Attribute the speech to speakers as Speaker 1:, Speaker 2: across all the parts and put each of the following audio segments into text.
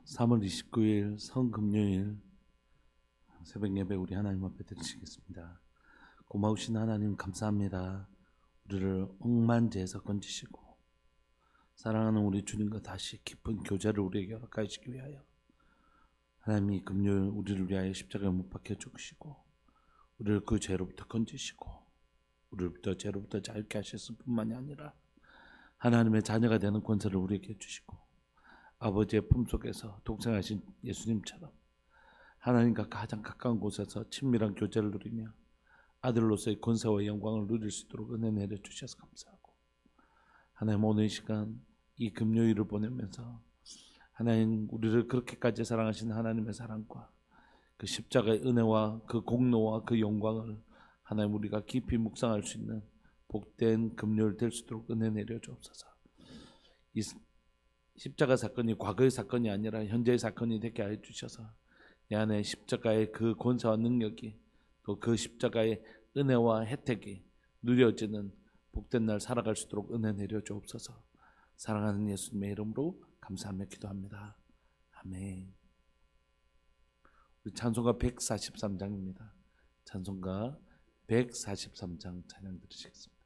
Speaker 1: 3월 29일 성금요일 새벽 예배 우리 하나님 앞에 드리시겠습니다. 고마우신 하나님 감사합니다. 우리를 억만제에서 건지시고 사랑하는 우리 주님과 다시 깊은 교제를 우리에게 허락하시기 위하여 하나님이 금요일 우리를 위하여 십자가에 못 박혀 죽으시고 우리를 그 죄로부터 건지시고 우리로부터 죄로부터 자유케 하셨을 뿐만이 아니라 하나님의 자녀가 되는 권세를 우리에게 주시고 아버지의 품속에서 독생하신 예수님처럼 하나님과 가장 가까운 곳에서 친밀한 교제를 누리며 아들로서의 권세와 영광을 누릴 수 있도록 은혜 내려주셔서 감사하고 하나님 오늘 이 시간 이 금요일을 보내면서 하나님 우리를 그렇게까지 사랑하신 하나님의 사랑과 그 십자가의 은혜와 그 공로와 그 영광을 하나님 우리가 깊이 묵상할 수 있는 복된 금요일 될 수 있도록 은혜 내려주옵소서. 이 십자가 사건이 과거의 사건이 아니라 현재의 사건이 되게 하여 주셔서 내 안에 십자가의 그 권세와 능력이 또 그 십자가의 은혜와 혜택이 누려지는 복된 날 살아갈 수 있도록 은혜 내려 주옵소서. 사랑하는 예수님의 이름으로 감사하며 기도합니다. 아멘. 우리 찬송가 143장입니다. 찬송가 143장 찬양 들으시겠습니다.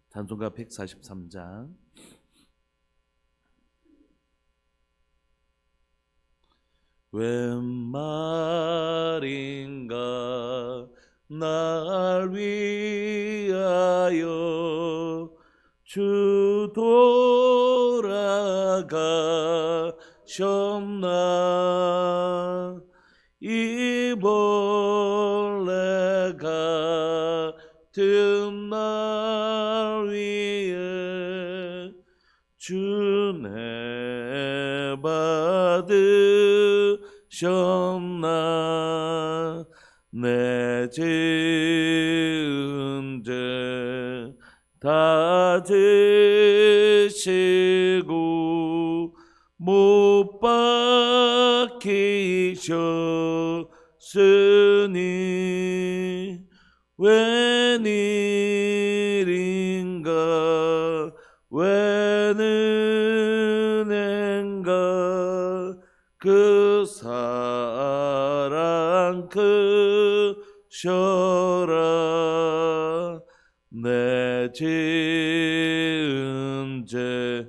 Speaker 1: 찬송가 143장. 웬 말인가 날 위하여 주 돌아가셨나. 이 벌레 같은 날 위해 주내 받으셨나. 내 지은 죄 다 지시고 못 박히셨으니 웬일인가 웬 은혜인가 그 사랑 크셔라. 내 지은 죄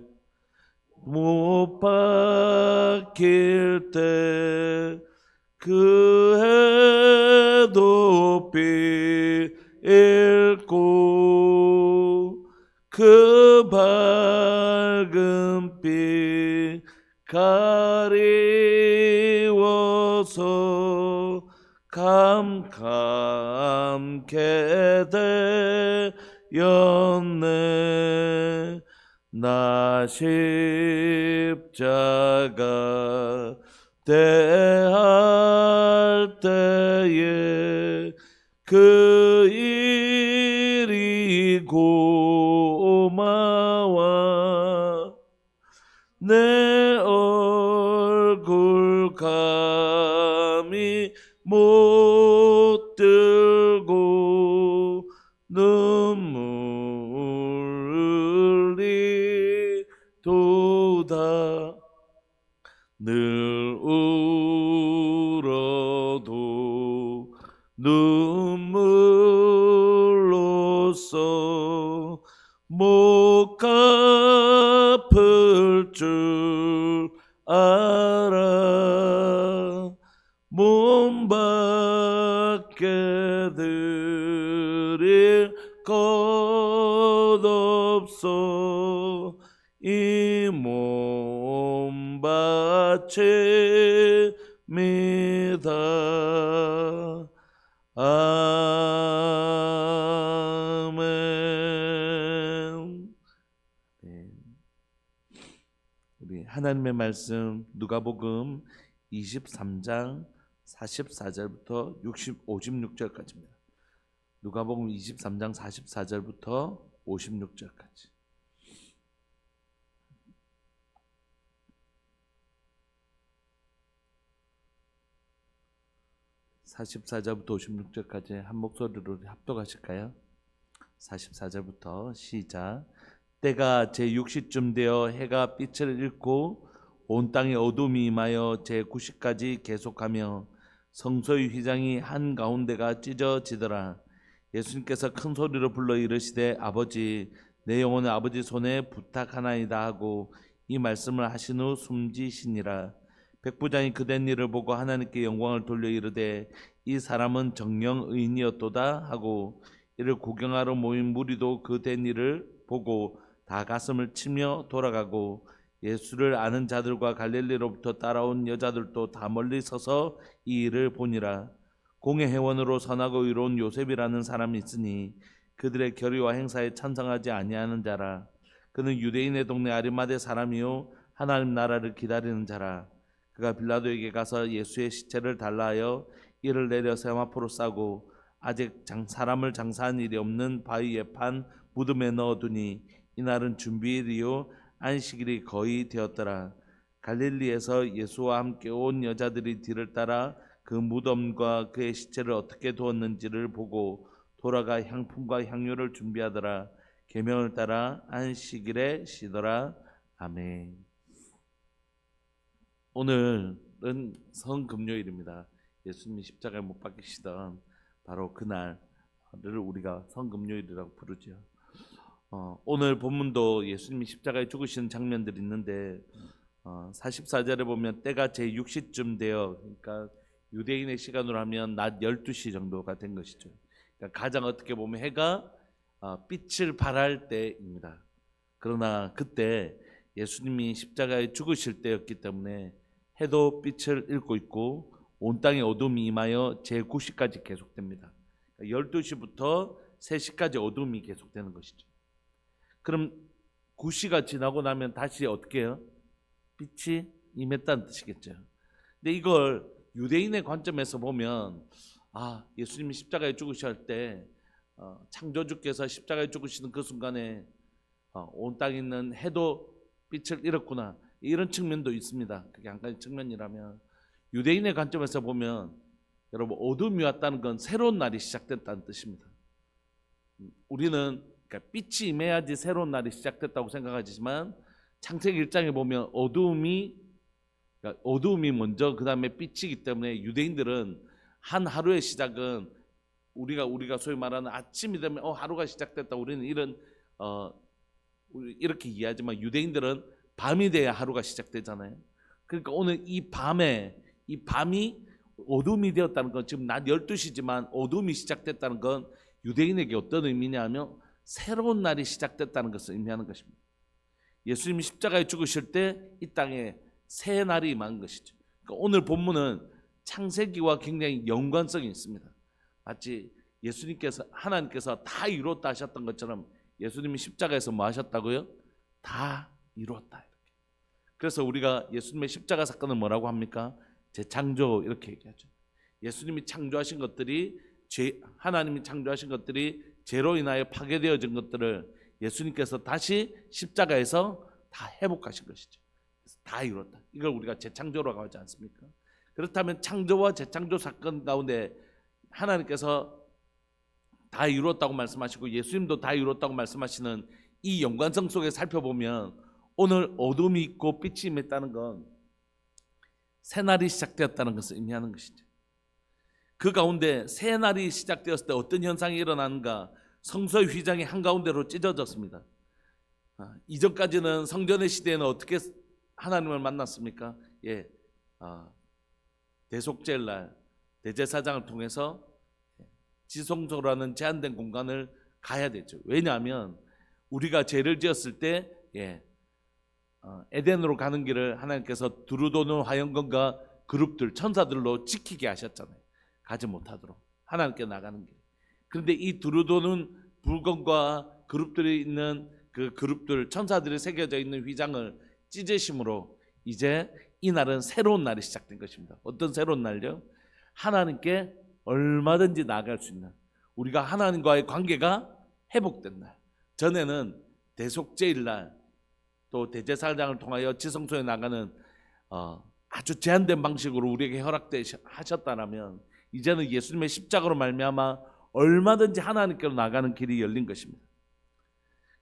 Speaker 1: 못 박힐 때 그 해도 빛고 그 밝은 빛 가리워서 캄캄케 되었네. 나 십자가 대할 때에 그 일이 고마워. 내 얼굴 감히 못 들고 눈물 흘리도다. 늘 울어도 눈물로써 못 갚을 줄 알아. 몸 밖에 드릴 것 없어. 이 몸 바칩니다. 아멘. 네. 우리 하나님의 말씀 누가복음 23장 44절부터 56절까지입니다. 누가복음 23장 44절부터 56절까지. 44절부터 56절까지 한 목소리로 합독하실까요? 44절부터 시작. 때가 제6시쯤 되어 해가 빛을 잃고 온 땅에 어둠이 임하여 제9시까지 계속하며 성소의 휘장이 한가운데가 찢어지더라. 예수님께서 큰 소리로 불러 이르시되 아버지 내 영혼을 아버지 손에 부탁하나이다 하고 이 말씀을 하신 후 숨지시니라. 백부장이 그된 일을 보고 하나님께 영광을 돌려 이르되 이 사람은 정령 의인이었도다 하고 이를 구경하러 모인 무리도 그된 일을 보고 다 가슴을 치며 돌아가고 예수를 아는 자들과 갈릴리로부터 따라온 여자들도 다 멀리 서서 이 일을 보니라. 공회 회원으로 선하고 의로운 요셉이라는 사람이 있으니 그들의 결의와 행사에 찬성하지 아니하는 자라. 그는 유대인의 동네 아리마대 사람이요 하나님 나라를 기다리는 자라. 그가 빌라도에게 가서 예수의 시체를 달라 하여 이를 내려 세마포로 싸고 아직 사람을 장사한 일이 없는 바위에 판 무덤에 넣어두니 이날은 준비일이요 안식일이 거의 되었더라. 갈릴리에서 예수와 함께 온 여자들이 뒤를 따라 그 무덤과 그의 시체를 어떻게 두었는지를 보고 돌아가 향품과 향료를 준비하더라. 계명을 따라 안식일에 쉬더라. 아멘. 오늘은 성금요일입니다. 예수님이 십자가에 못 박히시던 바로 그날을 우리가 성금요일이라고 부르죠. 오늘 본문도 예수님이 십자가에 죽으시는 장면들이 있는데 44절에 보면 때가 제6시쯤 되어, 그러니까 유대인의 시간으로 하면 낮 12시 정도가 된 것이죠. 그러니까 가장 어떻게 보면 해가 빛을 발할 때입니다. 그러나 그때 예수님이 십자가에 죽으실 때였기 때문에 해도 빛을 잃고 있고 온 땅에 어둠이 임하여 제9시까지 계속됩니다. 12시부터 3시까지 어둠이 계속되는 것이죠. 그럼 9시가 지나고 나면 다시 어떻게 해요? 빛이 임했다는 뜻이겠죠. 근데 이걸 유대인의 관점에서 보면 예수님이 십자가에 죽으실 때 창조주께서 십자가에 죽으시는 그 순간에 온 땅에 있는 해도 빛을 잃었구나, 이런 측면도 있습니다. 그게 한 가지 측면이라면, 유대인의 관점에서 보면 여러분 어둠이 왔다는 건 새로운 날이 시작됐다는 뜻입니다. 우리는 그러니까 빛이 임해야지 새로운 날이 시작됐다고 생각하지만 창세기 1장에 보면 어두움이 먼저 그 다음에 빛이기 때문에 유대인들은 한 하루의 시작은 우리가 소위 말하는 아침이 되면 하루가 시작됐다, 우리는 이렇게 이해하지만 유대인들은 밤이 돼야 하루가 시작되잖아요. 그러니까 오늘 이 밤이 어둠이 되었다는 건, 지금 낮 12시지만 어둠이 시작됐다는 건 유대인에게 어떤 의미냐 하면 새로운 날이 시작됐다는 것을 의미하는 것입니다. 예수님이 십자가에 죽으실 때 이 땅에 새 날이 임한 것이죠. 그러니까 오늘 본문은 창세기와 굉장히 연관성이 있습니다. 마치 하나님께서 다 이루었다 하셨던 것처럼 예수님이 십자가에서 뭐 하셨다고요? 다 이루었다, 이렇게. 그래서 우리가 예수님의 십자가 사건을 뭐라고 합니까? 재창조, 이렇게 얘기하죠. 예수님이 창조하신 것들이, 하나님이 창조하신 것들이 죄로 인하여 파괴되어진 것들을 예수님께서 다시 십자가에서 다 회복하신 것이죠. 다 이뤘다. 이걸 우리가 재창조라고 하지 않습니까? 그렇다면 창조와 재창조 사건 가운데 하나님께서 다 이루었다고 말씀하시고 예수님도 다 이루었다고 말씀하시는 이 연관성 속에 살펴보면 오늘 어둠이 있고 빛이 임했다는 건 새날이 시작되었다는 것을 의미하는 것이죠. 그 가운데 새날이 시작되었을 때 어떤 현상이 일어나는가? 성소의 휘장이 한가운데로 찢어졌습니다. 이전까지는 성전의 시대에는 어떻게 하나님을 만났습니까? 대속죄일 날 대제사장을 통해서 지성소라는 제한된 공간을 가야 되죠. 왜냐하면 우리가 죄를 지었을 때 에덴으로 가는 길을 하나님께서 두루도는 화영검과 그룹들, 천사들로 지키게 하셨잖아요. 가지 못하도록 하나님께 나가는 길. 그런데 이 두루도는 불검과 그룹들이 있는 그 그룹들, 천사들이 새겨져 있는 휘장을 찢으심으로 이제 이 날은 새로운 날이 시작된 것입니다. 어떤 새로운 날요? 하나님께 얼마든지 나아갈 수 있는, 우리가 하나님과의 관계가 회복된 날. 전에는 대속죄일 날, 또 대제사장을 통하여 지성소에 나가는 아주 제한된 방식으로 우리에게 허락되셨다면, 이제는 예수님의 십자가로 말미암아 얼마든지 하나님께로 나가는 길이 열린 것입니다.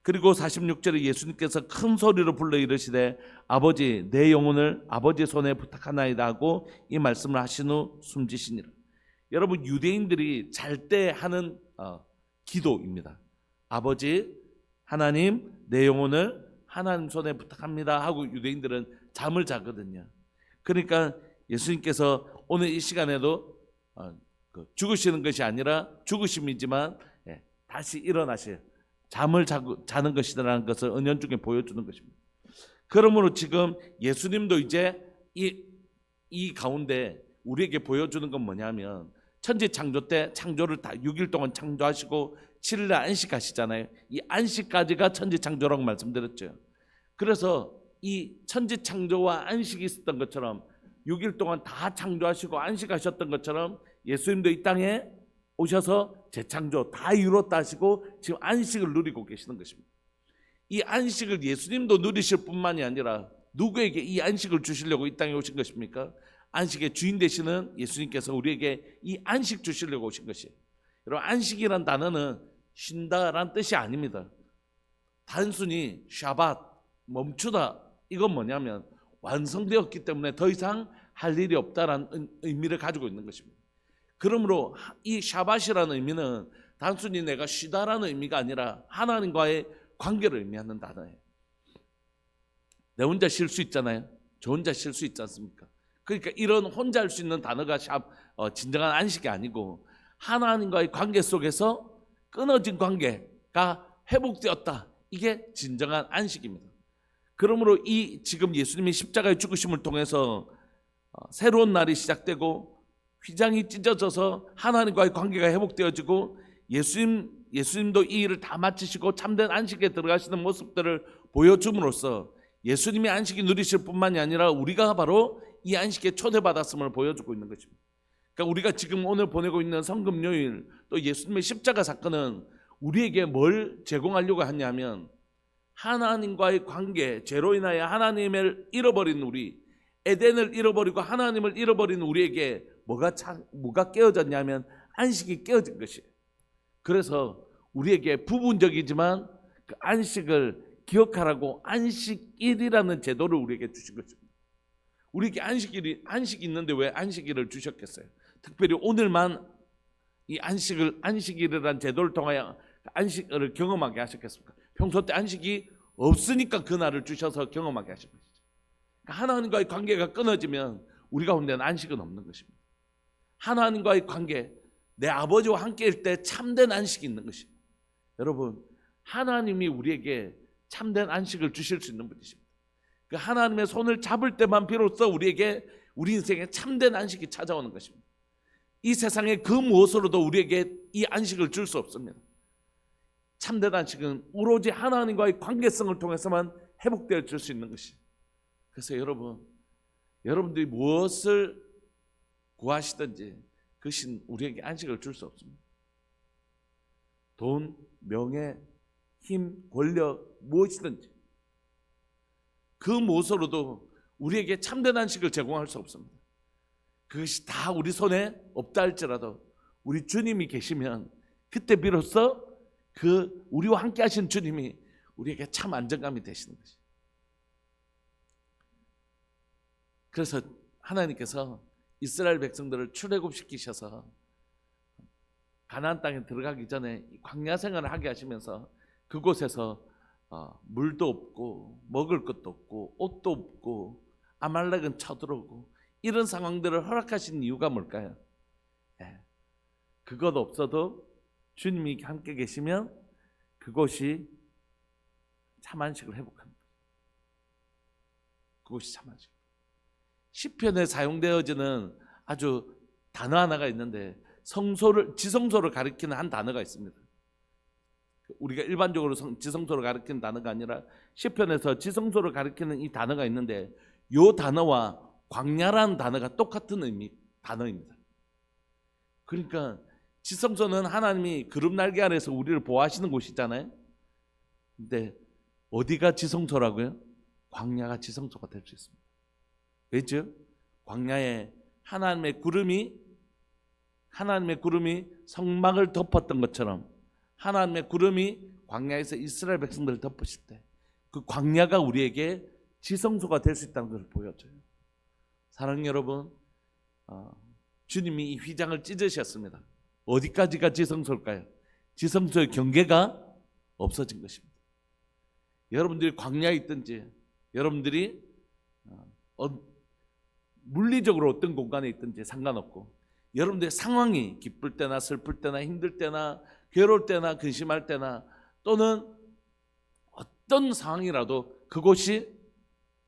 Speaker 1: 그리고 46절에 예수님께서 큰 소리로 불러 이르시되 아버지 내 영혼을 아버지의 손에 부탁하나이다 하고 이 말씀을 하신 후 숨지시니라. 여러분, 유대인들이 잘 때 하는 기도입니다. 아버지 하나님 내 영혼을 하나님 손에 부탁합니다 하고 유대인들은 잠을 자거든요. 그러니까 예수님께서 오늘 이 시간에도 죽으시는 것이 아니라 죽으심이지만 다시 일어나실 잠을 자는 것이라는 것을 은연중에 보여주는 것입니다. 그러므로 지금 예수님도 이제 이 가운데 우리에게 보여주는 건 뭐냐면 천지 창조 때 창조를 다 6일 동안 창조하시고 7일에 안식하시잖아요. 이 안식까지가 천지 창조라고 말씀드렸죠. 그래서 이 천지 창조와 안식이 있었던 것처럼 6일 동안 다 창조하시고 안식하셨던 것처럼 예수님도 이 땅에 오셔서 재창조 다 이뤘다 하시고 지금 안식을 누리고 계시는 것입니다. 이 안식을 예수님도 누리실 뿐만이 아니라 누구에게 이 안식을 주시려고 이 땅에 오신 것입니까? 안식의 주인 되시는 예수님께서 우리에게 이 안식 주시려고 오신 것이에요. 여러분, 안식이란 단어는 쉰다란 뜻이 아닙니다. 단순히 샤밧, 멈추다, 이건 뭐냐면 완성되었기 때문에 더 이상 할 일이 없다라는 의미를 가지고 있는 것입니다. 그러므로 이 샤밧이라는 의미는 단순히 내가 쉬다라는 의미가 아니라 하나님과의 관계를 의미하는 단어예요. 내 혼자 쉴 수 있잖아요. 저 혼자 쉴 수 있지 않습니까? 그러니까 이런 혼자 할 수 있는 단어가 진정한 안식이 아니고 하나님과의 관계 속에서 끊어진 관계가 회복되었다. 이게 진정한 안식입니다. 그러므로 이 지금 예수님이 십자가의 죽으심을 통해서 새로운 날이 시작되고 휘장이 찢어져서 하나님과의 관계가 회복되어지고 예수님도 이 일을 다 마치시고 참된 안식에 들어가시는 모습들을 보여줌으로써 예수님의 안식이 누리실 뿐만이 아니라 우리가 바로 이 안식에 초대받았음을 보여주고 있는 것입니다. 그러니까 우리가 지금 오늘 보내고 있는 성금요일 또 예수님의 십자가 사건은 우리에게 뭘 제공하려고 하냐면 하나님과의 관계, 죄로 인하여 하나님을 잃어버린 우리, 에덴을 잃어버리고 하나님을 잃어버린 우리에게 뭐가 깨어졌냐면 안식이 깨어진 것이에요. 그래서 우리에게 부분적이지만 그 안식을 기억하라고 안식일이라는 제도를 우리에게 주신 것입니다. 우리에게 안식이 있는데 왜 안식일을 주셨겠어요? 특별히 오늘만 이 안식일이라는 제도를 통하여 안식을 경험하게 하셨겠습니까? 평소 때 안식이 없으니까 그 날을 주셔서 경험하게 하신 것이죠. 그러니까 하나님과의 관계가 끊어지면 우리 가운데는 안식은 없는 것입니다. 하나님과의 관계, 내 아버지와 함께일 때 참된 안식이 있는 것입니다. 여러분, 하나님이 우리에게 참된 안식을 주실 수 있는 분이십니다. 그 하나님의 손을 잡을 때만 비로소 우리에게 우리 인생에 참된 안식이 찾아오는 것입니다. 이 세상의 그 무엇으로도 우리에게 이 안식을 줄 수 없습니다. 참된 안식은 오로지 하나님과의 관계성을 통해서만 회복되어 줄 수 있는 것이. 그래서 여러분들이 무엇을 구하시든지 그것은 우리에게 안식을 줄 수 없습니다. 돈, 명예, 힘, 권력 무엇이든지 그 무엇으로도 우리에게 참된 안식을 제공할 수 없습니다. 그것이 다 우리 손에 없다 할지라도 우리 주님이 계시면 그때 비로소 그 우리와 함께 하신 주님이 우리에게 참 안정감이 되시는 것이죠. 그래서 하나님께서 이스라엘 백성들을 출애굽시키셔서 가나안 땅에 들어가기 전에 광야 생활을 하게 하시면서 그곳에서 물도 없고 먹을 것도 없고 옷도 없고 아말렉은 쳐들어오고 이런 상황들을 허락하신 이유가 뭘까요? 그것 없어도 주님이 함께 계시면 그것이 참 안식을 회복합니다. 그것이 참 안식. 시편에 사용되어지는 아주 단어 하나가 있는데 지성소를 가리키는 한 단어가 있습니다. 우리가 일반적으로 지성소를 가리키는 단어가 아니라 시편에서 지성소를 가리키는 이 단어가 있는데 이 단어와 광야라는 단어가 똑같은 단어입니다. 그러니까 지성소는 하나님이 구름 날개 아래서 우리를 보호하시는 곳이잖아요. 근데 어디가 지성소라고요? 광야가 지성소가 될 수 있습니다. 왜죠? 광야에 하나님의 구름이 하나님의 구름이 성막을 덮었던 것처럼 하나님의 구름이 광야에서 이스라엘 백성들을 덮으실 때 그 광야가 우리에게 지성소가 될 수 있다는 것을 보여줘요. 사랑하는 여러분, 주님이 이 휘장을 찢으셨습니다. 어디까지가 지성소일까요? 지성소의 경계가 없어진 것입니다. 여러분들이 광야에 있든지 여러분들이 물리적으로 어떤 공간에 있든지 상관없고 여러분들의 상황이 기쁠 때나 슬플 때나 힘들 때나 괴로울 때나 근심할 때나 또는 어떤 상황이라도 그곳이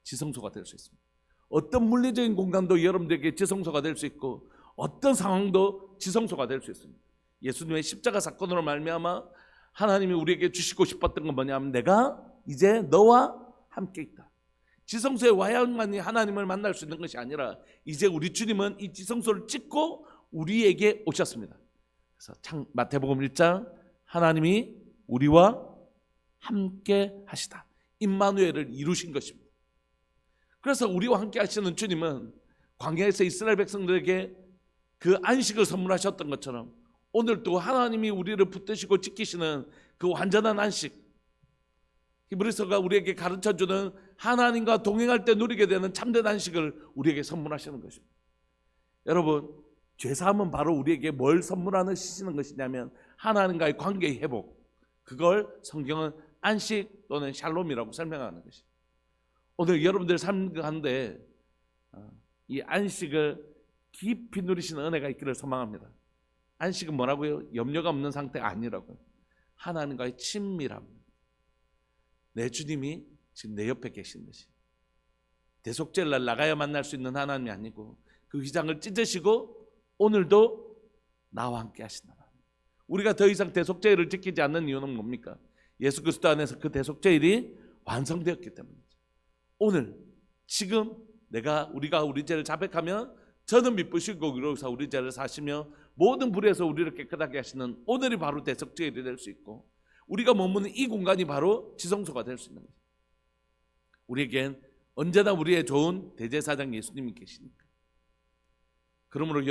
Speaker 1: 지성소가 될 수 있습니다. 어떤 물리적인 공간도 여러분들에게 지성소가 될 수 있고 어떤 상황도 지성소가 될 수 있습니다. 예수님의 십자가 사건으로 말미암아 하나님이 우리에게 주시고 싶었던 건 뭐냐면 내가 이제 너와 함께 있다. 지성소에 와야만이 하나님을 만날 수 있는 것이 아니라 이제 우리 주님은 이 지성소를 찍고 우리에게 오셨습니다. 그래서 마태복음 1장 하나님이 우리와 함께 하시다. 임마누엘을 이루신 것입니다. 그래서 우리와 함께 하시는 주님은 광야에서 이스라엘 백성들에게 그 안식을 선물하셨던 것처럼 오늘도 하나님이 우리를 붙드시고 지키시는 그 완전한 안식, 히브리서가 우리에게 가르쳐주는 하나님과 동행할 때 누리게 되는 참된 안식을 우리에게 선물하시는 것입니다. 여러분, 죄사함은 바로 우리에게 뭘 선물하시는 것이냐면 하나님과의 관계의 회복, 그걸 성경은 안식 또는 샬롬이라고 설명하는 것입니다. 오늘 여러분들 삶 가운데 이 안식을 깊이 누리시는 은혜가 있기를 소망합니다. 안식은 뭐라고요? 염려가 없는 상태가 아니라고요. 하나님과의 친밀함. 내 주님이 지금 내 옆에 계신 것이 대속죄를 날 나가야 만날 수 있는 하나님이 아니고 그 휘장을 찢으시고 오늘도 나와 함께 하신다. 우리가 더 이상 대속죄를 지키지 않는 이유는 뭡니까? 예수 그리스도 안에서 그 대속죄일이 완성되었기 때문이죠. 오늘 지금 우리가 우리 죄를 자백하면 저는 미쁘신 고기로서 우리 죄를 사시며 모든 불에서 우리를 깨끗하게 하시는 오늘이 바로 대속죄일이 될 수 있고 우리가 머무는 이 공간이 바로 지성소가 될 수 있는 거죠. 우리에겐 언제나 우리의 좋은 대제사장 예수님이 계시니까. 그러므로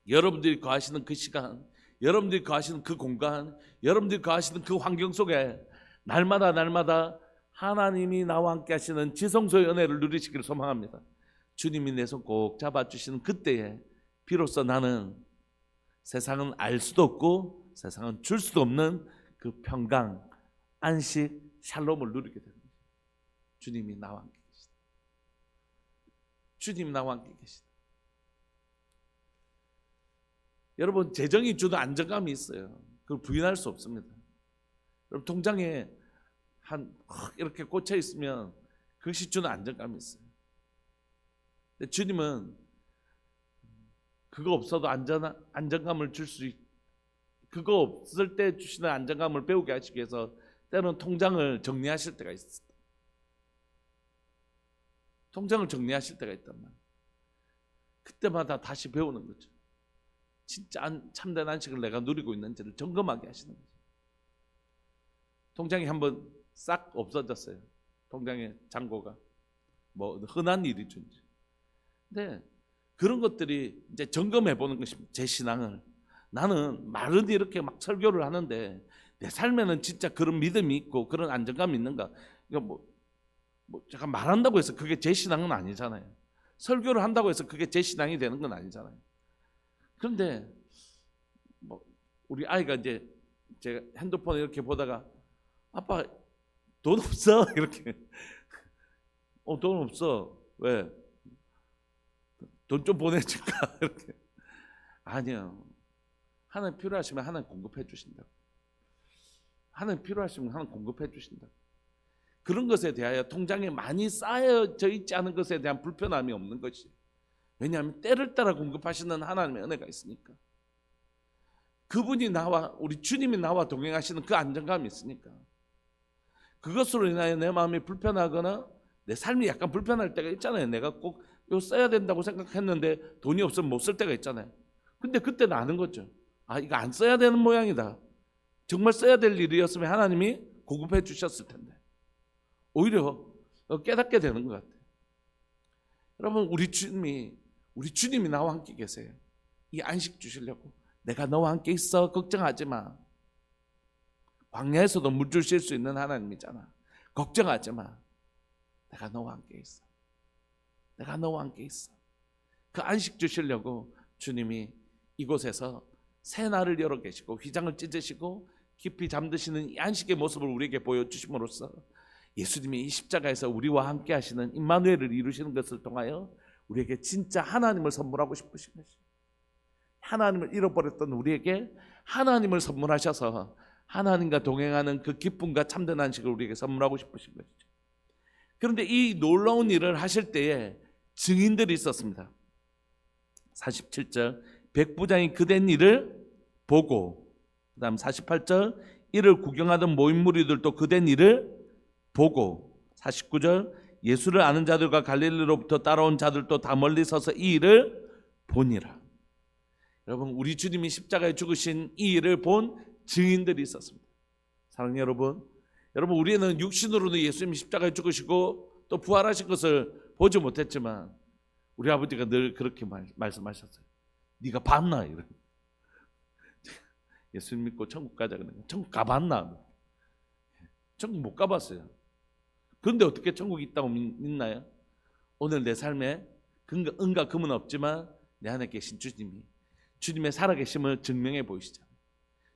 Speaker 1: 여러분들이 거하시는 그 시간, 여러분들이 거하시는 그 공간, 여러분들이 거하시는 그 환경 속에 날마다 하나님이 나와 함께 하시는 지성소의 은혜를 누리시기를 소망합니다. 주님이 내 손 꼭 잡아주시는 그때에 비로소 나는 세상은 알 수도 없고 세상은 줄 수도 없는 그 평강, 안식, 샬롬을 누리게 됩니다. 주님이 나와 함께 계시다. 주님이 나와 함께 계시다. 여러분, 재정이 주는 안정감이 있어요. 그걸 부인할 수 없습니다. 여러분, 통장에 이렇게 꽂혀 있으면 그것이 주는 안정감이 있어요. 근데 주님은 그거 없어도 안정감을 줄 수 있고 그거 없을 때 주시는 안정감을 배우게 하시기 위해서 때로는 통장을 정리하실 때가 있습니다. 통장을 정리하실 때가 있단 말이에요. 그때마다 다시 배우는 거죠. 진짜 참된 안식을 내가 누리고 있는지를 점검하게 하시는 거죠. 통장이 한번 싹 없어졌어요. 통장의 잔고가 뭐 흔한 일이죠. 근데 그런 것들이 이제 점검해 보는 것입니다. 제 신앙을. 나는 말은 이렇게 막 설교를 하는데 내 삶에는 진짜 그런 믿음이 있고 그런 안정감이 있는가? 그러니까 제가 말한다고 해서 그게 제 신앙은 아니잖아요. 설교를 한다고 해서 그게 제 신앙이 되는 건 아니잖아요. 그런데 우리 아이가 이제 제가 핸드폰을 이렇게 보다가 아빠 돈 없어? 이렇게 돈 없어. 왜? 돈 좀 보내줄까? 이렇게. 아니요. 하나님 필요하시면 하나님 공급해 주신다고. 하나님 필요하시면 하나님 공급해 주신다고. 그런 것에 대하여 통장에 많이 쌓여져 있지 않은 것에 대한 불편함이 없는 것이. 왜냐하면 때를 따라 공급하시는 하나님의 은혜가 있으니까. 그분이 우리 주님이 나와 동행하시는 그 안정감이 있으니까. 그것으로 인하여 내 마음이 불편하거나 내 삶이 약간 불편할 때가 있잖아요. 내가 꼭 이거 써야 된다고 생각했는데 돈이 없으면 못 쓸 때가 있잖아요. 근데 그때는 아는 거죠. 이거 안 써야 되는 모양이다. 정말 써야 될 일이었으면 하나님이 공급해 주셨을 텐데. 오히려 깨닫게 되는 것 같아요. 여러분, 우리 주님이 나와 함께 계세요. 이 안식 주시려고 내가 너와 함께 있어 걱정하지 마. 광야에서도 물 주실 수 있는 하나님이잖아. 걱정하지 마. 내가 너와 함께 있어. 내가 너와 함께 있어. 그 안식 주시려고 주님이 이곳에서 새날을 열어 계시고 휘장을 찢으시고 깊이 잠드시는 이 안식의 모습을 우리에게 보여주심으로써 예수님이 이 십자가에서 우리와 함께 하시는 임마누엘을 이루시는 것을 통하여 우리에게 진짜 하나님을 선물하고 싶으신 것이죠. 하나님을 잃어버렸던 우리에게 하나님을 선물하셔서 하나님과 동행하는 그 기쁨과 참된 안식을 우리에게 선물하고 싶으신 것이죠. 그런데 이 놀라운 일을 하실 때에 증인들이 있었습니다. 47절 백부장이 그된 일을 보고, 그 다음 48절 이를 구경하던 모임 무리들도 그된 일을 보고, 49절 예수를 아는 자들과 갈릴리로부터 따라온 자들도 다 멀리 서서 이 일을 보니라. 여러분, 우리 주님이 십자가에 죽으신 이 일을 본 증인들이 있었습니다. 사랑하는 여러분, 우리는 육신으로는 예수님이 십자가에 죽으시고 또 부활하신 것을 보지 못했지만 우리 아버지가 늘 그렇게 말씀하셨어요. 네가 봤나? 이런. 예수님 믿고 천국 가자 그러니까 천국 가봤나? 천국 못 가봤어요. 그런데 어떻게 천국이 있다고 믿나요? 오늘 내 삶에 은과 금은 없지만 내 안에 계신 주님의 살아계심을 증명해 보이시잖아요.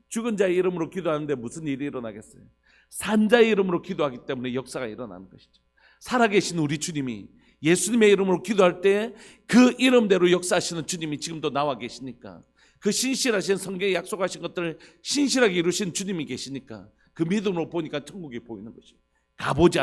Speaker 1: 죽은 자의 이름으로 기도하는데 무슨 일이 일어나겠어요? 산 자의 이름으로 기도하기 때문에 역사가 일어나는 것이죠. 살아계신 우리 주님이 예수님의 이름으로 기도할 때 그 이름대로 역사하시는 주님이 지금도 나와 계시니까, 그 신실하신 성경에 약속하신 것들을 신실하게 이루신 주님이 계시니까 그 믿음으로 보니까 천국이 보이는 것입니다. 가보지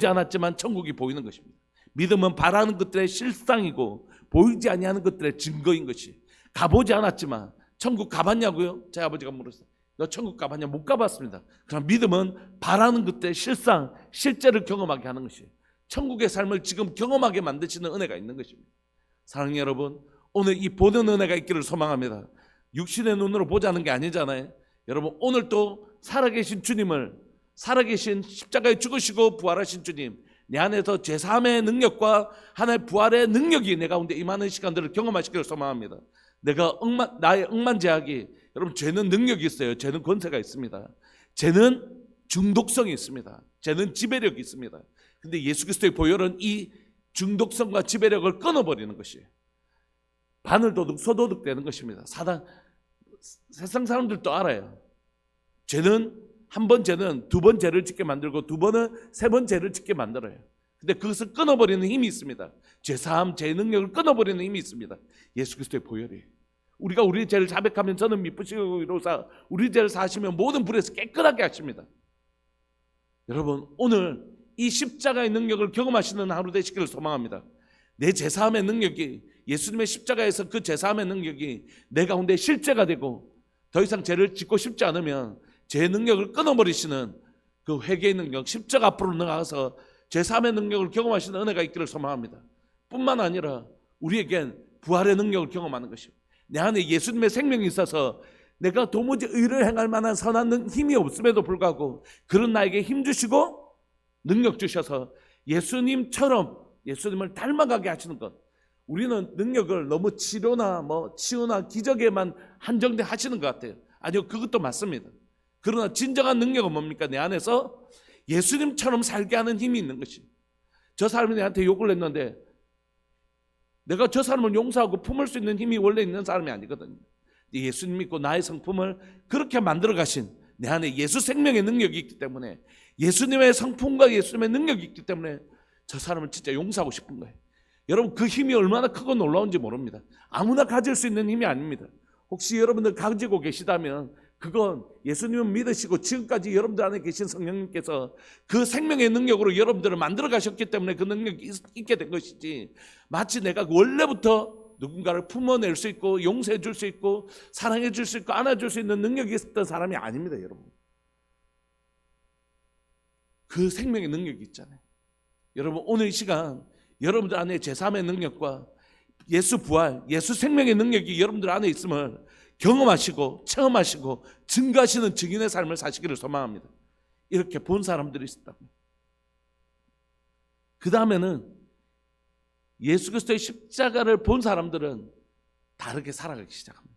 Speaker 1: 않았지만 천국이 보이는 것입니다. 믿음은 바라는 것들의 실상이고 보이지 아니하는 것들의 증거인 것이. 가보지 않았지만 천국 가봤냐고요? 제 아버지가 물었어요. 너 천국 가봤냐? 못 가봤습니다. 그럼 믿음은 바라는 것들의 실상, 실제를 경험하게 하는 것이에요. 천국의 삶을 지금 경험하게 만드시는 은혜가 있는 것입니다. 사랑하는 여러분, 오늘 이 보는 은혜가 있기를 소망합니다. 육신의 눈으로 보자는 게 아니잖아요. 여러분, 오늘 또 살아계신 주님을, 살아계신 십자가에 죽으시고 부활하신 주님, 내 안에서 죄사함의 능력과 하나의 부활의 능력이 내 가운데 임하는 시간들을 경험하시기를 소망합니다. 나의 억만제약이, 여러분, 죄는 능력이 있어요. 죄는 권세가 있습니다. 죄는 중독성이 있습니다. 죄는 지배력이 있습니다. 근데 예수 그리스도의 보혈은 이 중독성과 지배력을 끊어버리는 것이에요. 바늘도둑, 소도둑 되는 것입니다. 세상 사람들도 알아요. 죄는 한 번 죄는 두 번 죄를 짓게 만들고 두 번은 세 번 죄를 짓게 만들어요. 근데 그것을 끊어버리는 힘이 있습니다. 죄사함, 죄 능력을 끊어버리는 힘이 있습니다. 예수 그리스도의 보혈이에요. 우리가 우리 죄를 자백하면 저는 미쁘시고 이로사 우리 죄를 사하시면 모든 불에서 깨끗하게 하십니다. 여러분, 오늘 이 십자가의 능력을 경험하시는 하루 되시기를 소망합니다. 내 죄사함의 능력이, 예수님의 십자가에서 그 죄사함의 능력이 내 가운데 실제가 되고 더 이상 죄를 짓고 싶지 않으면 죄의 능력을 끊어버리시는 그 회개의 능력, 십자가 앞으로 나가서 죄사함의 능력을 경험하시는 은혜가 있기를 소망합니다. 뿐만 아니라 우리에겐 부활의 능력을 경험하는 것입니다. 내 안에 예수님의 생명이 있어서 내가 도무지 의를 행할 만한 선한 힘이 없음에도 불구하고 그런 나에게 힘 주시고 능력 주셔서 예수님처럼 예수님을 닮아가게 하시는 것. 우리는 능력을 너무 치료나 치유나 기적에만 한정돼 하시는 것 같아요. 아니요, 그것도 맞습니다. 그러나 진정한 능력은 뭡니까? 내 안에서 예수님처럼 살게 하는 힘이 있는 것이. 저 사람이 내한테 욕을 했는데 내가 저 사람을 용서하고 품을 수 있는 힘이 원래 있는 사람이 아니거든요. 예수님 믿고 나의 성품을 그렇게 만들어 가신 내 안에 예수 생명의 능력이 있기 때문에, 예수님의 성품과 예수님의 능력이 있기 때문에 저 사람을 진짜 용서하고 싶은 거예요. 여러분, 그 힘이 얼마나 크고 놀라운지 모릅니다. 아무나 가질 수 있는 힘이 아닙니다. 혹시 여러분들 가지고 계시다면 그건 예수님을 믿으시고 지금까지 여러분들 안에 계신 성령님께서 그 생명의 능력으로 여러분들을 만들어 가셨기 때문에 그 능력이 있게 된 것이지, 마치 내가 원래부터 누군가를 품어낼 수 있고 용서해 줄 수 있고 사랑해 줄 수 있고 안아줄 수 있는 능력이 있었던 사람이 아닙니다. 여러분, 그 생명의 능력이 있잖아요. 여러분, 오늘 이 시간 여러분들 안에 제3의 능력과 예수 부활, 예수 생명의 능력이 여러분들 안에 있음을 경험하시고 체험하시고 증거하시는 증인의 삶을 사시기를 소망합니다. 이렇게 본 사람들이 있었다고. 그 다음에는 예수 그리스도의 십자가를 본 사람들은 다르게 살아가기 시작합니다.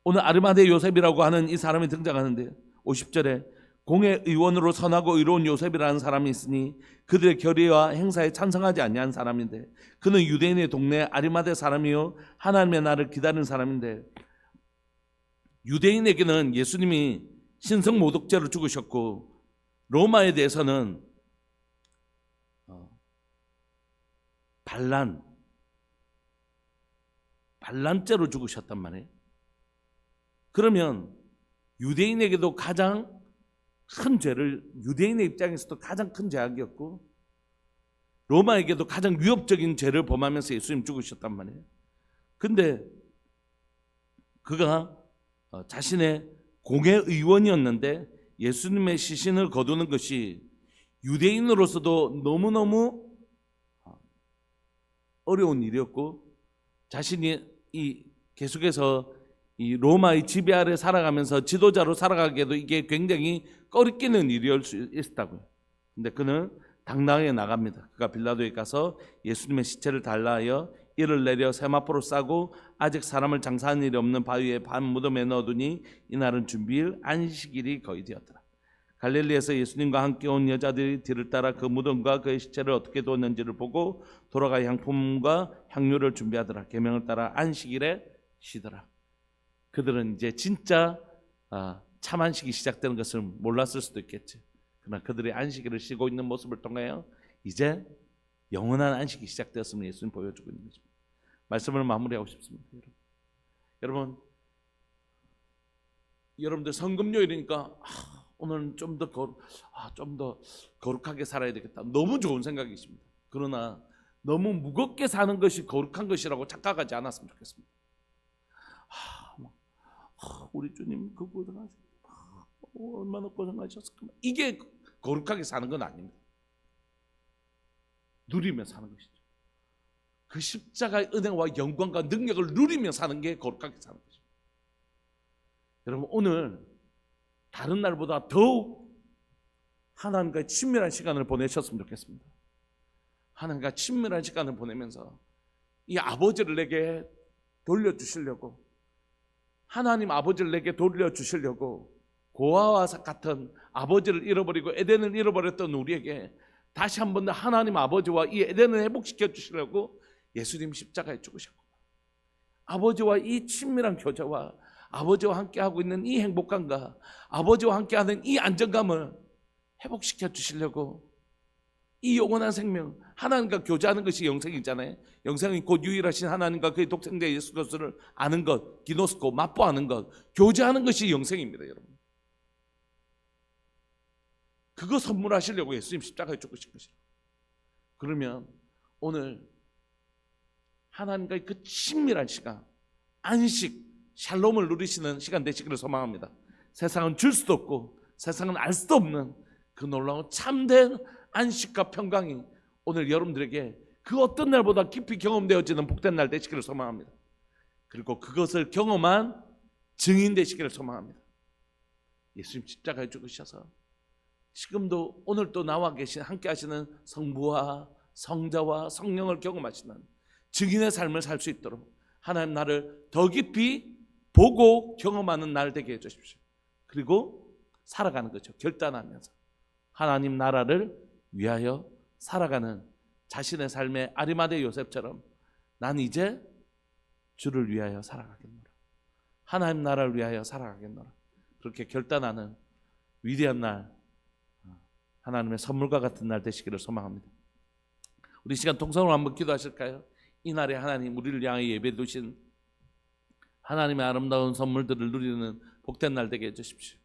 Speaker 1: 오늘 아르마대 요셉이라고 하는 이 사람이 등장하는데 50절에 공의 의원으로 선하고 의로운 요셉이라는 사람이 있으니 그들의 결의와 행사에 찬성하지 아니한 사람인데 그는 유대인의 동네 아리마대 사람이요 하나님의 날을 기다리는 사람인데, 유대인에게는 예수님이 신성 모독죄로 죽으셨고 로마에 대해서는 반란죄로 죽으셨단 말이에요. 그러면 유대인에게도 가장 큰 죄를, 유대인의 입장에서도 가장 큰 죄악이었고 로마에게도 가장 위협적인 죄를 범하면서 예수님 죽으셨단 말이에요. 근데 그가 자신의 공의 의원이었는데 예수님의 시신을 거두는 것이 유대인으로서도 너무너무 어려운 일이었고, 자신이 계속해서 이 로마의 지배 아래 살아가면서 지도자로 살아가기에도 이게 굉장히 꺼리끼는 일이었을 수 있었다고요. 근데 그는 당당하게 나갑니다. 그가 빌라도에 가서 예수님의 시체를 달라하여 이를 내려 세마포로 싸고 아직 사람을 장사하는 일이 없는 바위에 반 무덤에 넣어두니 이날은 준비일 안식일이 거의 되었더라. 갈릴리에서 예수님과 함께 온 여자들이 뒤를 따라 그 무덤과 그의 시체를 어떻게 두었는지를 보고 돌아가 향품과 향료를 준비하더라. 계명을 따라 안식일에 쉬더라. 그들은 이제 진짜 참 안식이 시작되는 것을 몰랐을 수도 있겠지. 그러나 그들의 안식일을 쉬고 있는 모습을 통하여 이제 영원한 안식이 시작되었음을 예수님 보여주고 있는 것입니다. 말씀을 마무리하고 싶습니다. 여러분들 성금요일이니까 오늘은 좀 더 거룩하게 살아야 되겠다. 너무 좋은 생각이십니다. 그러나 너무 무겁게 사는 것이 거룩한 것이라고 착각하지 않았으면 좋겠습니다. 우리 주님 그 고생하셨, 얼마나 고생하셨을까. 이게 거룩하게 사는 건 아닙니다. 누리며 사는 것이죠. 그 십자가의 은혜와 영광과 능력을 누리며 사는 게 거룩하게 사는 것입니다. 여러분, 오늘 다른 날보다 더욱 하나님과의 친밀한 시간을 보내셨으면 좋겠습니다. 하나님과 친밀한 시간을 보내면서 이 아버지를 내게 돌려주시려고, 하나님 아버지를 내게 돌려주시려고 고아와 같은 아버지를 잃어버리고 에덴을 잃어버렸던 우리에게 다시 한 번 하나님 아버지와 이 에덴을 회복시켜 주시려고 예수님 십자가에 죽으셨고, 아버지와 이 친밀한 교제와 아버지와 함께하고 있는 이 행복감과 아버지와 함께하는 이 안정감을 회복시켜 주시려고 이 영원한 생명, 하나님과 교제하는 것이 영생이잖아요. 영생이 곧 유일하신 하나님과 그의 독생자 예수 그리스도를 아는 것, 기노스코, 맛보아하는 것, 교제하는 것이 영생입니다. 여러분, 그거 선물하시려고 예수님 십자가에 죽으신 것이에요. 그러면 오늘 하나님과의 그 친밀한 시간, 안식, 샬롬을 누리시는 시간 되시기를 소망합니다. 세상은 줄 수도 없고 세상은 알 수도 없는 그 놀라운 참된 안식과 평강이 오늘 여러분들에게 그 어떤 날보다 깊이 경험되어지는 복된 날 되시기를 소망합니다. 그리고 그것을 경험한 증인 되시기를 소망합니다. 예수님 십자가에 죽으셔서 지금도 오늘도 나와 계신 함께 하시는 성부와 성자와 성령을 경험하시는 증인의 삶을 살 수 있도록 하나님 나를 더 깊이 보고 경험하는 날 되게 해주십시오. 그리고 살아가는 거죠. 결단하면서 하나님 나라를 위하여 살아가는 자신의 삶의 아리마대 요셉처럼 난 이제 주를 위하여 살아가겠노라, 하나님 나라를 위하여 살아가겠노라, 그렇게 결단하는 위대한 날, 하나님의 선물과 같은 날 되시기를 소망합니다. 우리 시간 통성으로 한번 기도하실까요? 이 날에 하나님 우리를 향해 예배 두신 하나님의 아름다운 선물들을 누리는 복된 날 되게 해주십시오.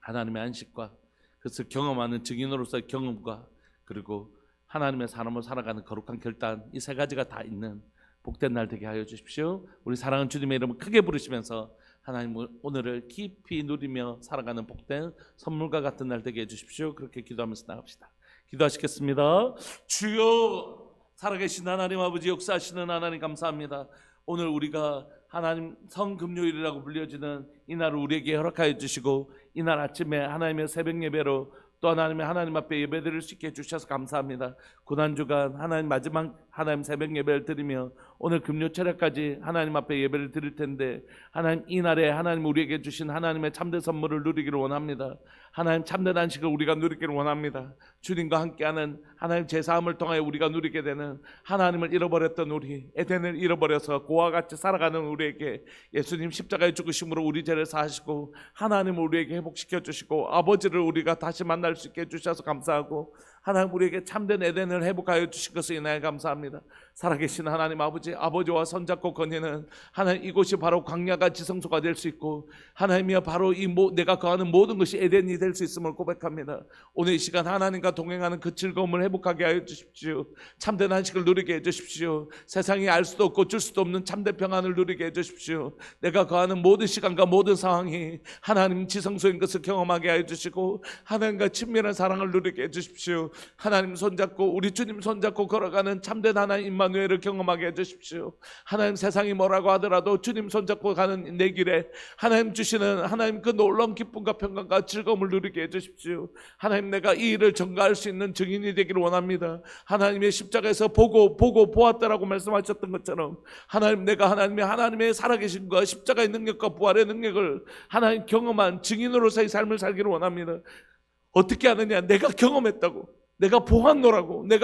Speaker 1: 하나님의 안식과 그것을 경험하는 증인으로서의 경험과 그리고 하나님의 사람으로 살아가는 거룩한 결단, 이 세 가지가 다 있는 복된 날 되게 하여 주십시오. 우리 사랑하는 주님의 이름을 크게 부르시면서 하나님 오늘을 깊이 누리며 살아가는 복된 선물과 같은 날 되게 해주십시오. 그렇게 기도하면서 나갑시다. 기도하시겠습니다. 주여, 살아계신 하나님 아버지, 역사하시는 하나님 감사합니다. 오늘 우리가 하나님 성금요일이라고 불려지는 이 날을 우리에게 허락하여 주시고 이날 아침에 하나님의 새벽 예배로 또 하나님 앞에 예배드릴 수 있게 해주셔서 감사합니다. 고난주간 하나님 마지막 하나님 새벽 예배를 드리며 오늘 금요 철야까지 하나님 앞에 예배를 드릴 텐데 하나님 이날에 하나님 우리에게 주신 하나님의 참된 선물을 누리기를 원합니다. 하나님 참된 안식을 우리가 누리기를 원합니다. 주님과 함께하는 하나님 제사함을 통하여 우리가 누리게 되는 하나님을 잃어버렸던 우리, 에덴을 잃어버려서 고와 같이 살아가는 우리에게 예수님 십자가의 죽으심으로 우리 죄를 사하시고 하나님을 우리에게 회복시켜 주시고 아버지를 우리가 다시 만날 수 있게 해주셔서 감사하고 하나님 우리에게 참된 에덴을 회복하여 주신 것을 인하여 감사합니다. 살아계신 하나님 아버지와 손잡고 거니는 하나님 이곳이 바로 광야가 지성소가 될 수 있고 하나님이여 바로 내가 거하는 모든 것이 에덴이 될 수 있음을 고백합니다. 오늘 이 시간 하나님과 동행하는 그 즐거움을 회복하게 하여 주십시오. 참된 안식을 누리게 해 주십시오. 세상이 알 수도 없고 줄 수도 없는 참된 평안을 누리게 해 주십시오. 내가 거하는 모든 시간과 모든 상황이 하나님 지성소인 것을 경험하게 하여 주시고 하나님과 친밀한 사랑을 누리게 해 주십시오. 하나님 손잡고 우리 주님 손잡고 걸어가는 참된 하나님 임마누엘을 경험하게 해주십시오. 하나님 세상이 뭐라고 하더라도 주님 손잡고 가는 내 길에 하나님 주시는 하나님 그 놀라운 기쁨과 평강과 즐거움을 누리게 해주십시오. 하나님 내가 이 일을 전가할 수 있는 증인이 되기를 원합니다. 하나님의 십자가에서 보고 보았다라고 말씀하셨던 것처럼 하나님 내가 하나님의 살아계신과 십자가의 능력과 부활의 능력을 하나님 경험한 증인으로서의 삶을 살기를 원합니다. 어떻게 하느냐? 내가 경험했다고, 내가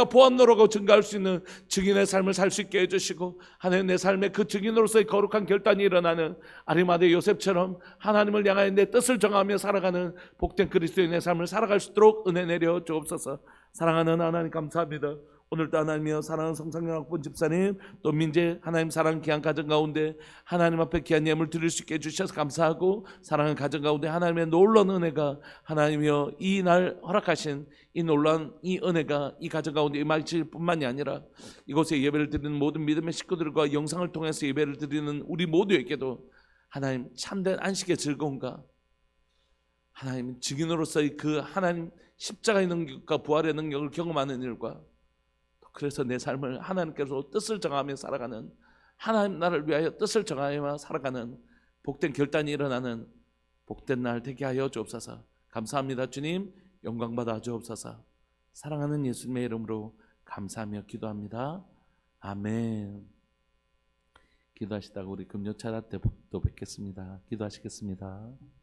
Speaker 1: 보았노라고 증거할 수 있는 증인의 삶을 살 수 있게 해주시고 하나님 내 삶에 그 증인으로서의 거룩한 결단이 일어나는 아리마대 요셉처럼 하나님을 향하여 내 뜻을 정하며 살아가는 복된 그리스도인의 삶을 살아갈 수 있도록 은혜 내려 주옵소서. 사랑하는 하나님 감사합니다. 오늘도 하나님이여 사랑하는 성상영학본 집사님 또 민재 하나님 사랑하는 귀한 가정 가운데 하나님 앞에 귀한 예물 드릴 수 있게 해주셔서 감사하고 사랑하는 가정 가운데 하나님의 놀라운 은혜가 하나님이여 이 날 허락하신 이 놀라운 이 은혜가 이 가정 가운데 임하실 뿐만이 아니라 이곳에 예배를 드리는 모든 믿음의 식구들과 영상을 통해서 예배를 드리는 우리 모두에게도 하나님 참된 안식의 즐거움과 하나님 증인으로서의 그 하나님 십자가의 능력과 부활의 능력을 경험하는 일과 그래서 내 삶을 하나님께서 뜻을 정하며 살아가는 하나님 나를 위하여 뜻을 정하며 살아가는 복된 결단이 일어나는 복된 날 되게 하여 주옵소서. 감사합니다. 주님 영광 받아 주옵소서. 사랑하는 예수님의 이름으로 감사하며 기도합니다. 아멘. 기도하시다가 우리 금요 차례 때 또 뵙겠습니다. 기도하시겠습니다.